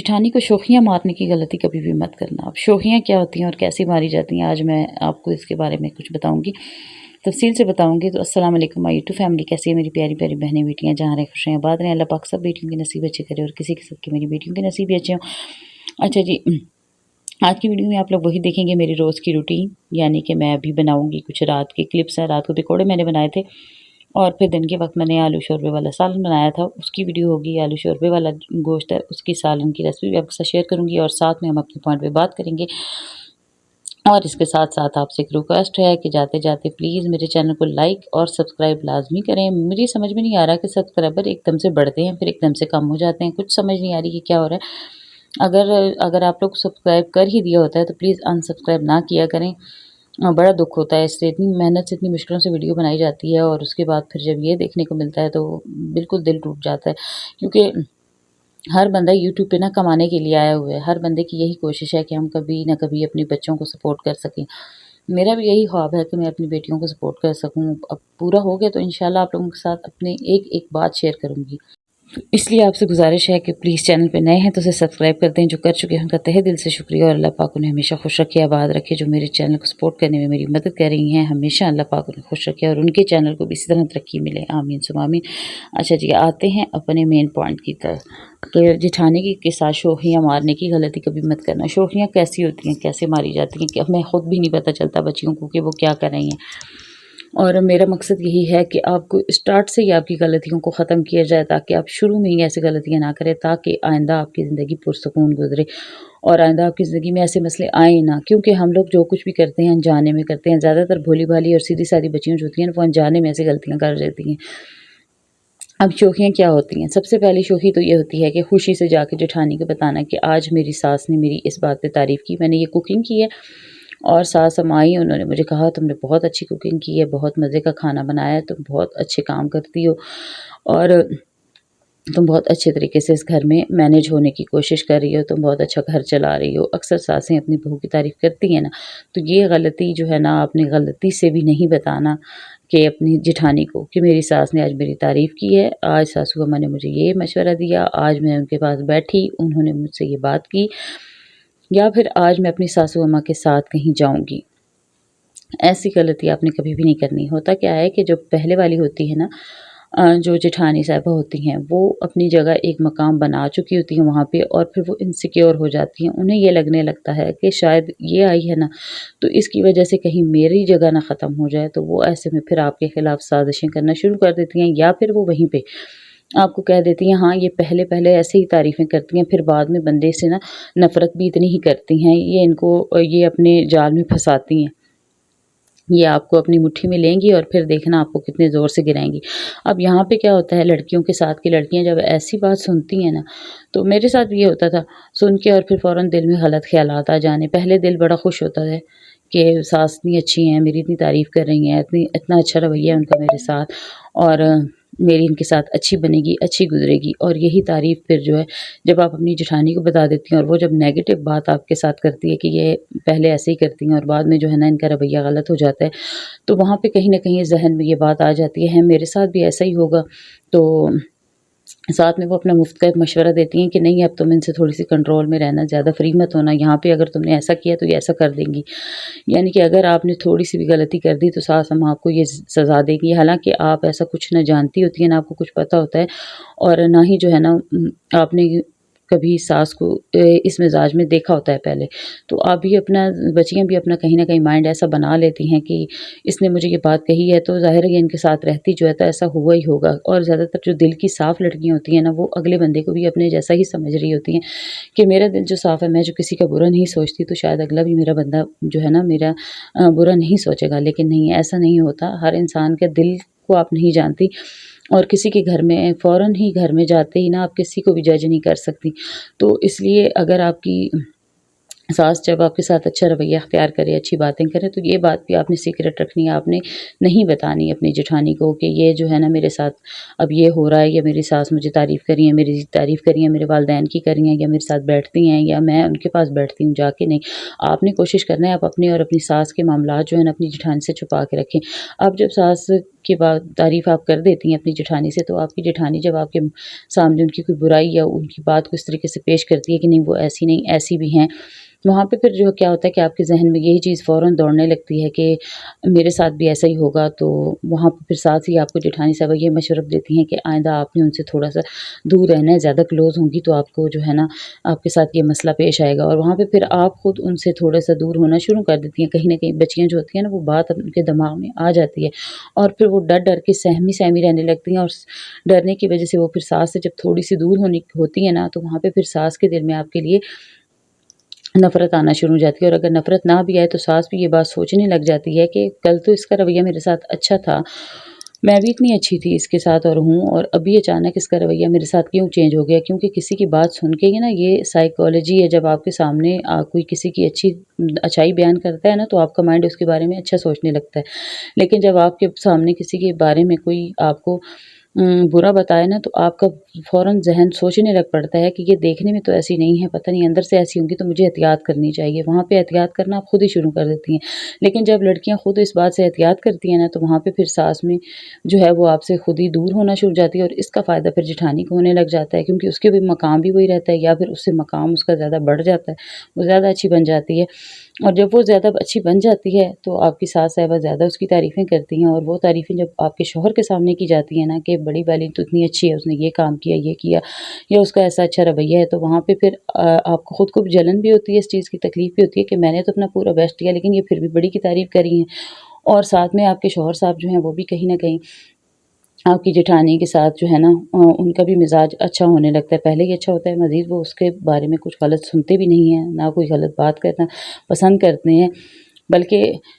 जिठानी को शोखियाँ मारने की गलती कभी भी मत करना। अब शोखियाँ क्या होती हैं और कैसे मारी जाती हैं, आज मैं आपको इसके बारे में कुछ बताऊँगी, तफ़सील से बताऊँगी। तो अस्सलाम वालेकुम माय यूट्यूब फैमिली, कैसी है मेरी प्यारी प्यारी बहनें बेटियाँ, जहाँ रहें खुश रहें आबाद रहें। अल्लाह पाक सब बेटियों के नसीब अच्छे करे और किसी किस्म की मेरी बेटियों के नसीब भी अच्छे हों। अच्छा जी, आज की वीडियो में आप लोग वही देखेंगे मेरी रोज़ की रूटीन, यानी कि मैं अभी बनाऊँगी कुछ रात के क्लिप्स हैं, रात को पकौड़े मैंने बनाए थे और फिर दिन के वक्त मैंने आलू शोरबे वाला सालन बनाया था, उसकी वीडियो होगी। आलू शोरबे वाला गोश्त है, उसकी सालन की रेसिपी भी आपके साथ शेयर करूँगी और साथ में हम अपने पॉइंट पे बात करेंगे। और इसके साथ साथ आपसे एक रिक्वेस्ट है कि जाते जाते प्लीज़ मेरे चैनल को लाइक और सब्सक्राइब लाजमी करें। मुझे समझ में नहीं आ रहा कि सब्सक्राइबर एकदम से बढ़ते हैं फिर एकदम से कम हो जाते हैं, कुछ समझ नहीं आ रही कि क्या हो रहा है। अगर आप लोग सब्सक्राइब कर ही दिया होता है तो प्लीज़ अनसब्सक्राइब ना किया करें। बड़ा दुख होता है, इससे इतनी मेहनत से इतनी मुश्किलों से वीडियो बनाई जाती है और उसके बाद फिर जब ये देखने को मिलता है तो बिल्कुल दिल टूट जाता है। क्योंकि हर बंदा यूट्यूब पे ना कमाने के लिए आया हुआ है, हर बंदे की यही कोशिश है कि हम कभी ना कभी अपने बच्चों को सपोर्ट कर सकें। मेरा भी यही ख्वाब है कि मैं अपनी बेटियों को सपोर्ट कर सकूं। अब पूरा हो गया तो इंशाल्लाह आप लोगों के साथ अपने एक एक बात शेयर करूंगी। इसलिए आपसे गुजारिश है कि प्लीज़ चैनल पे नए हैं तो उसे सब्सक्राइब कर दें, जो कर चुके हैं उनका तहे दिल से शुक्रिया और अल्लाह पाक उन्हें हमेशा खुश रखे, आबाद रखे। जो मेरे चैनल को सपोर्ट करने में मेरी मदद कर रही हैं, हमेशा अल्लाह पाक उन्हें खुश रखे और उनके चैनल को भी इसी तरह तरक्की मिले, आमीन सुम आमीन। अच्छा जी, आते हैं अपने मेन पॉइंट की तरफ कि जिठानी के साथ शोखियाँ मारने की गलती कभी मत करना। शोखियाँ कैसी होती हैं, कैसे मारी जाती हैं कि हमें खुद भी नहीं पता चलता बच्चियों को कि वो क्या कर रही हैं। और मेरा मकसद यही है कि आपको स्टार्ट से ही आपकी गलतियों को ख़त्म किया जाए, ताकि आप शुरू में ही ऐसी गलतियाँ ना करें, ताकि आइंदा आपकी ज़िंदगी पुरसकून गुजरे और आइंदा आपकी ज़िंदगी में ऐसे मसले आए ना। क्योंकि हम लोग जो कुछ भी करते हैं अनजाने में करते हैं। ज़्यादातर भोली-भाली और सीधी-सादी बच्चियाँ जो होती हैं वो अनजाने में ऐसी गलतियाँ कर देती हैं। अब शोखियाँ क्या होती हैं? सबसे पहली शोखी तो ये होती है कि खुशी से जाके जेठानी को बताना कि आज मेरी सास ने मेरी इस बात पे तारीफ़ की, मैंने ये कुकिंग की है और सास हम आई, उन्होंने मुझे कहा तुमने बहुत अच्छी कुकिंग की है, बहुत मज़े का खाना बनाया है, तुम बहुत अच्छे काम करती हो और तुम बहुत अच्छे तरीके से इस घर में मैनेज होने की कोशिश कर रही हो, तुम बहुत अच्छा घर चला रही हो। अक्सर सासें अपनी बहू की तारीफ़ करती हैं ना, तो ये गलती जो है ना, आपने गलती से भी नहीं बताना कि अपनी जेठानी को कि मेरी सास ने आज मेरी तारीफ़ की है, आज सासू अम्मा ने मुझे ये मशवरा दिया, आज मैं उनके पास बैठी, उन्होंने मुझसे ये बात की, या फिर आज मैं अपनी सासू अम्मा के साथ कहीं जाऊँगी। ऐसी गलती आपने कभी भी नहीं करनी। होता क्या है कि जो पहले वाली होती है ना, जो जेठानी साहिबा होती हैं, वो अपनी जगह एक मकाम बना चुकी होती हैं वहाँ पे और फिर वो इनसिक्योर हो जाती हैं। उन्हें ये लगने लगता है कि शायद ये आई है ना, तो इसकी वजह से कहीं मेरी जगह ना ख़त्म हो जाए, तो वो ऐसे में फिर आपके खिलाफ़ साज़िशें करना शुरू कर देती हैं, या फिर वो वहीं पे आपको कह देती हैं हाँ, ये पहले-पहले ऐसे ही तारीफ़ें करती हैं, फिर बाद में बंदे से ना नफ़रत भी इतनी ही करती हैं, ये अपने जाल में फँसाती हैं। ये आपको अपनी मुट्ठी में लेंगी और फिर देखना आपको कितने ज़ोर से गिराएँगी। अब यहाँ पे क्या होता है, लड़कियों के साथ की लड़कियाँ जब ऐसी बात सुनती हैं ना, तो मेरे साथ भी ये होता था, सुन के और फिर फ़ौरन दिल में गलत ख़्यालात आ जाने। पहले दिल बड़ा खुश होता है कि सास इतनी अच्छी हैं, मेरी इतनी तारीफ़ कर रही हैं, इतना अच्छा रवैया है उनका मेरे साथ और मेरी इनके साथ अच्छी बनेगी, अच्छी गुज़रेगी। और यही तारीफ़ फिर जो है, जब आप अपनी जेठानी को बता देती हैं और वो जब नेगेटिव बात आपके साथ करती है कि ये पहले ऐसे ही करती हैं और बाद में जो है ना इनका रवैया गलत हो जाता है, तो वहाँ पे कहीं न कहीं ज़हन में ये बात आ जाती है, मेरे साथ भी ऐसा ही होगा। तो साथ में वो अपना मुफ्त का एक मशवरा देती हैं कि नहीं, अब तुम इनसे थोड़ी-सी कंट्रोल में रहना, ज़्यादा फ्री मत होना, यहाँ पे अगर तुमने ऐसा किया तो ये ऐसा कर देंगी। यानी कि अगर आपने थोड़ी-सी भी गलती कर दी तो सास अम्मा आपको ये सज़ा देगी। हालाँकि आप ऐसा कुछ ना जानती होती हैं, ना आपको कुछ पता होता है और ना ही जो है ना आपने कभी सास को इस मिज़ाज में देखा होता है पहले। तो आप भी अपना बच्चियाँ भी अपना कहीं न कहीं माइंड ऐसा बना लेती हैं कि इसने मुझे ये बात कही है तो ज़ाहिर है ये इनके साथ रहती जो है तो ऐसा हुआ ही होगा। और ज़्यादातर जो दिल की साफ़ लड़कियाँ होती हैं ना, वो अगले बंदे को भी अपने जैसा ही समझ रही होती हैं कि मेरा दिल जो साफ़ है, मैं जो किसी का बुरा नहीं सोचती, तो शायद अगला भी मेरा बंदा जो है ना मेरा बुरा नहीं सोचेगा। लेकिन नहीं, ऐसा नहीं होता। हर इंसान के दिल को आप नहीं जानती और किसी के घर में फ़ौरन ही घर में जाते ही ना आप किसी को भी जज नहीं कर सकती। तो इसलिए अगर आपकी सास जब आपके साथ अच्छा रवैया अख्तियार करे, अच्छी बातें करे, तो ये बात भी आपने सीक्रेट रखनी है, आपने नहीं बतानी अपनी जेठानी को कि ये जो है ना मेरे साथ अब ये हो रहा है, या मेरी सास मुझे तारीफ़ कर रही है, मेरी तारीफ़ कर रही है, मेरे वालिदैन की कर रही हैं, या मेरे साथ बैठती हैं, या मैं उनके पास बैठती हूँ जाके, नहीं। आपने कोशिश करना है आप अपने और अपनी सास के मामलात जो है ना अपनी जेठानी से छुपा के रखें। अब जब सास की बात तारीफ़ आप कर देती हैं अपनी जेठानी से, तो आपकी जेठानी जब आपके सामने उनकी कोई बुराई या उनकी बात को इस तरीके से पेश करती है कि नहीं वो ऐसी नहीं, ऐसी भी हैं, वहाँ पे फिर जो क्या होता है कि आपके ज़हन में यही चीज़ फ़ौरन दौड़ने लगती है कि मेरे साथ भी ऐसा ही होगा। तो वहाँ पे फिर साथ ही आपको जेठानी साहबा ये मशवरा देती हैं कि आइंदा आपने उनसे थोड़ा-सा दूर रहना है, ज़्यादा क्लोज़ होंगी तो आपको जो है ना आपके साथ ये मसला पेश आएगा, और वहाँ पे फिर आप खुद उनसे थोड़ा-सा दूर होना शुरू कर देती हैं। कहीं न कहीं बच्चियाँ जो होती हैं ना वो बात उनके दिमाग में आ जाती है, और फिर वो डर-डर के सहमी-सहमी रहने लगती हैं, और डरने की वज़ह से वो फिर सास से जब थोड़ी-सी दूर होनी होती है ना, तो वहाँ पे फिर सास के दिल में आपके लिए नफ़रत आना शुरू हो जाती है, और अगर नफ़रत ना भी आए तो सास भी ये बात सोचने लग जाती है कि कल तो इसका रवैया मेरे साथ अच्छा था, मैं भी इतनी अच्छी थी इसके साथ और हूँ, और अभी अचानक इसका रवैया मेरे साथ क्यों चेंज हो गया? क्योंकि किसी की बात सुन के ही ना, ये साइकोलॉजी है, जब आपके सामने कोई किसी की अच्छाई बयान करता है ना, तो आपका माइंड उसके बारे में अच्छा सोचने लगता है। लेकिन जब आपके सामने किसी के बारे में कोई आपको बुरा बताए ना, तो आपका फ़ौरन ज़हन सोचने लग पड़ता है कि ये देखने में तो ऐसी नहीं है, पता नहीं अंदर से ऐसी होंगी, तो मुझे एहतियात करनी चाहिए। वहाँ पे एहतियात करना आप खुद ही शुरू कर देती हैं। लेकिन जब लड़कियाँ खुद इस बात से एहतियात करती हैं ना, तो वहाँ पे फिर सास में जो है वो आपसे खुद ही दूर होना शुरू हो जाती है, और इसका फ़ायदा फिर जेठानी को होने लग जाता है, क्योंकि उसके भी मकाम भी वही रहता है, या फिर उससे मकाम उसका ज़्यादा बढ़ जाता है, वो ज़्यादा अच्छी बन जाती है। और जब वो ज़्यादा अच्छी बन जाती है, तो आपकी सास साहिबा ज़्यादा उसकी तारीफ़ें करती हैं, और वो तारीफ़ें जब आपके शौहर के सामने की जाती हैं ना कि बड़ी वाली तो इतनी अच्छी है, उसने ये काम किया, ये किया, या उसका ऐसा अच्छा रवैया है, तो वहाँ पे फिर आपको खुद को भी जलन भी होती है, इस चीज़ की तकलीफ़ भी होती है कि मैंने तो अपना पूरा बेस्ट दिया, लेकिन ये फिर भी बड़ी की तारीफ़ करी हैं। और साथ में आपके शौहर साहब जो हैं वो भी कहीं न कहीं आपकी जेठानी के साथ जो है ना उनका भी मिज़ाज अच्छा होने लगता है। पहले ही अच्छा होता है, मज़ीद वो उसके बारे में कुछ गलत सुनते भी नहीं हैं, ना कोई गलत बात करना पसंद करते हैं। बल्कि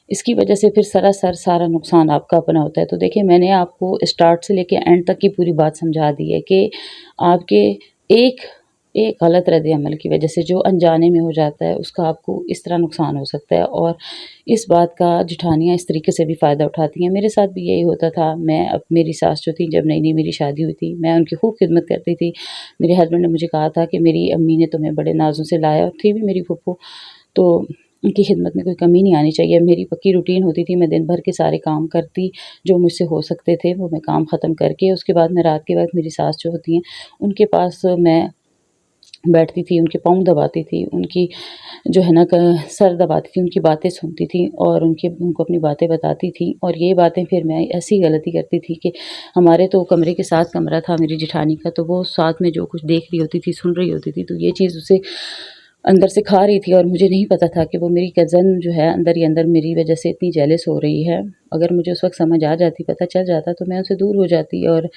इसकी वजह से फिर सरासर सारा नुकसान आपका अपना होता है। तो देखिए, मैंने आपको स्टार्ट से लेके एंड तक की पूरी बात समझा दी है कि आपके एक एक गलत रद्द-ए-अमल की वजह से जो अनजाने में हो जाता है, उसका आपको इस तरह नुकसान हो सकता है, और इस बात का जेठानियाँ इस तरीके से भी फ़ायदा उठाती हैं। मेरे साथ भी यही होता था। मैं अब मेरी सास जो थी, जब नई-नई मेरी शादी हुई थी, मैं उनकी खूब खिदमत करती थी। मेरे हस्बैंड ने मुझे कहा था कि मेरी अम्मी ने तुम्हें बड़े नाज़ों से लाया, और थी भी मेरी फूफू, तो उनकी खिदमत में कोई कमी नहीं आनी चाहिए। मेरी पक्की रूटीन होती थी, मैं दिन भर के सारे काम करती, जो मुझसे हो सकते थे वो मैं काम ख़त्म करके उसके बाद मैं रात के वक़्त मेरी सास जो होती हैं, उनके पास मैं बैठती थी, उनके पाँव दबाती थी, उनकी जो है ना क सर दबाती थी, उनकी बातें सुनती थी, और उनको अपनी बातें बताती थी। और ये बातें फिर मैं ऐसी गलती करती थी कि हमारे तो कमरे के साथ कमरा था मेरी जेठानी का, तो वो साथ में जो कुछ देख रही होती थी, सुन रही होती थी, तो ये चीज़ उसे अंदर से खा रही थी, और मुझे नहीं पता था कि वो मेरी कज़न जो है अंदर ही अंदर मेरी वज़ह से इतनी जेलस हो रही है। अगर मुझे उस वक़्त समझ आ जाती, पता चल जाता, तो मैं उनसे दूर हो जाती, और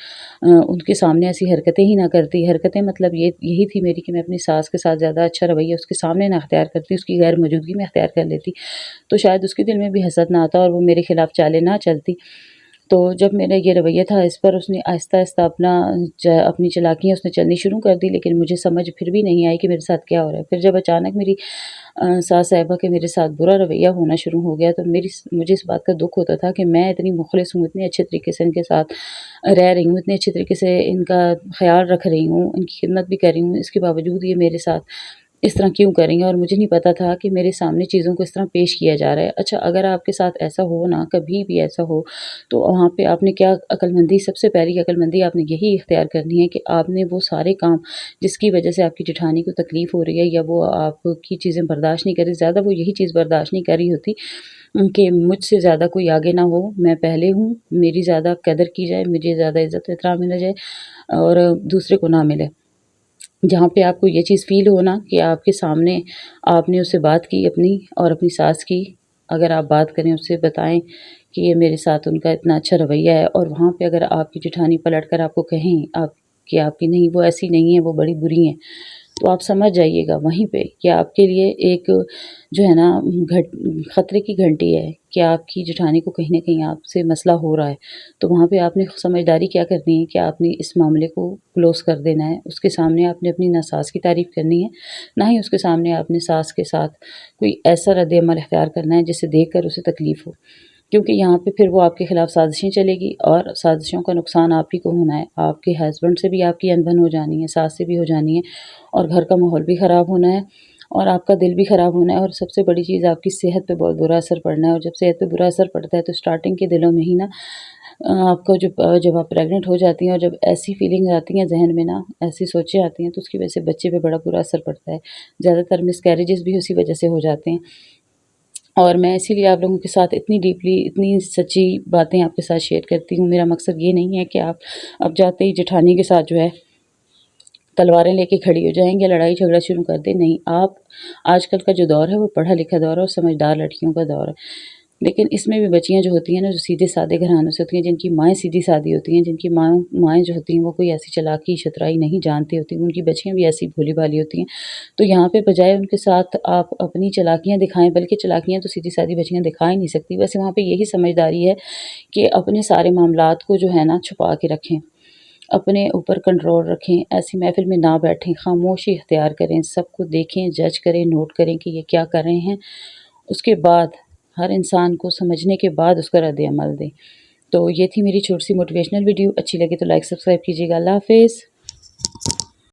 उनके सामने ऐसी हरकतें ही ना करती। हरकतें मतलब यही थी मेरी कि मैं अपनी सास के साथ ज़्यादा अच्छा रवैया उसके सामने ना अख्तियार करती, उसकी गैर मौजूदगी में अख्तियार कर लेती। तो शायद उसके दिल में भी हसद ना आता, और वो मेरे खिलाफ़ चालें ना चलती। तो जब मेरा ये रवैया था, इस पर उसने आहिस्ता-आहिस्ता अपनी चालाकियाँ उसने चलनी शुरू कर दी, लेकिन मुझे समझ फिर भी नहीं आई कि मेरे साथ क्या हो रहा है। फिर जब अचानक मेरी सास साहिबा के मेरे साथ बुरा रवैया होना शुरू हो गया, तो मुझे इस बात का दुःख होता था कि मैं इतनी मुख़लिस हूँ, इतने अच्छे तरीके से इनके साथ रह रही हूँ, इतने अच्छे तरीके से इनका ख़्याल रख रही हूँ, इनकी खिदमत भी कर रही हूँ, इसके बावजूद ये मेरे साथ इस तरह क्यों कर रही हैं, और मुझे नहीं पता था कि मेरे सामने चीज़ों को इस तरह पेश किया जा रहा है। अच्छा, अगर आपके साथ ऐसा हो ना, कभी भी ऐसा हो, तो वहाँ पे आपने क्या अक्लमंदी, सबसे पहली अक्लमंदी आपने यही इख्तियार करनी है कि आपने वो सारे काम जिसकी वजह से आपकी जेठानी को तकलीफ़ हो रही है, या वो आपकी चीज़ें बर्दाश्त नहीं कर रही, ज़्यादा वो यही चीज़ बर्दाश्त नहीं कर रही होती कि मुझसे ज़्यादा कोई आगे ना हो, मैं पहले हूँ, मेरी ज़्यादा कदर की जाए, मुझे ज़्यादा इज़्ज़त एहतराम मिला जाए, और दूसरे को ना मिले। जहाँ पे आपको ये चीज़ फ़ील हो ना कि आपके सामने आपने उससे बात की अपनी, और अपनी सास की, अगर आप बात करें उससे बताएँ कि ये मेरे साथ उनका इतना अच्छा रवैया है, और वहाँ पे अगर आपकी जेठानी पलट कर आपको कहें कि आपकी नहीं, वो ऐसी नहीं है, वो बड़ी बुरी हैं, तो आप समझ जाइएगा वहीं पे कि आपके लिए एक जो है ना खतरे की घंटी है कि आपकी जेठानी को कहीं न कहीं आपसे मसला हो रहा है, तो वहाँ पे आपने समझदारी क्या करनी है कि आपने इस मामले को क्लोज़ कर देना है। उसके सामने आपने अपनी ना सास की तारीफ़ करनी है, ना ही उसके सामने आपने सास के साथ कोई ऐसा रद्द-ए-अमल इख्तियार करना है जिसे देखकर उसे तकलीफ़ हो। क्योंकि यहाँ पे फिर वो आपके खिलाफ़ साज़िशें चलेगी और साज़िशों का नुकसान आप ही को होना है। आपके हस्बैंड से भी आपकी अनबन हो जानी है, सास से भी हो जानी है और घर का माहौल भी ख़राब होना है और आपका दिल भी ख़राब होना है और सबसे बड़ी चीज़ आपकी सेहत पे बहुत बुरा असर पड़ना है और जब सेहत पे बुरा असर पड़ता है तो स्टार्टिंग के दिनों में ही ना आपको जब आप प्रेग्नेंट हो जाती हैं और जब ऐसी फीलिंग आती हैं ज़हन में ना, ऐसी सोचें आती हैं तो उसकी वजह से बच्चे पे बड़ा बुरा असर पड़ता है। ज़्यादातर मिसकैरेजेस भी उसी वजह से हो जाते हैं। और मैं इसीलिए आप लोगों के साथ इतनी डीपली, इतनी सच्ची बातें आपके साथ शेयर करती हूँ। मेरा मकसद ये नहीं है कि आप अब जाते ही जेठानी के साथ जो है तलवारें लेके खड़ी हो जाएँगी, लड़ाई झगड़ा शुरू कर दें, नहीं। आप आजकल का जो दौर है वो पढ़ा लिखा दौर है और समझदार लड़कियों का दौर है। लेकिन इसमें भी बच्चियाँ जो होती हैं ना, जो सीधे-सादे घरानों से होती हैं, जिनकी माएँ सीधी-सादी होती हैं, जिनकी माएँ जो होती हैं वो कोई ऐसी चालाकी, चतुराई नहीं जानती होती, उनकी बच्चियाँ भी ऐसी भोली-भाली होती हैं। तो यहाँ पे बजाय उनके साथ आप अपनी चालाकियाँ दिखाएँ, बल्कि चालाकियाँ तो सीधी-सादी बच्चियाँ दिखा ही नहीं सकती। वैसे वहाँ पे यही समझदारी है कि अपने सारे मामलात को जो है ना छुपा के रखें, अपने ऊपर कंट्रोल रखें, ऐसी महफ़िल में ना बैठें, खामोशी इख्तियार करें, सबको देखें, जज करें, नोट करें कि ये क्या कर रहे हैं। उसके बाद हर इंसान को समझने के बाद उसका रद्द-ए-अमल दें। तो ये थी मेरी छोटी-सी मोटिवेशनल वीडियो। अच्छी लगी तो लाइक, सब्सक्राइब कीजिएगा। अल्लाह हाफ़िज़।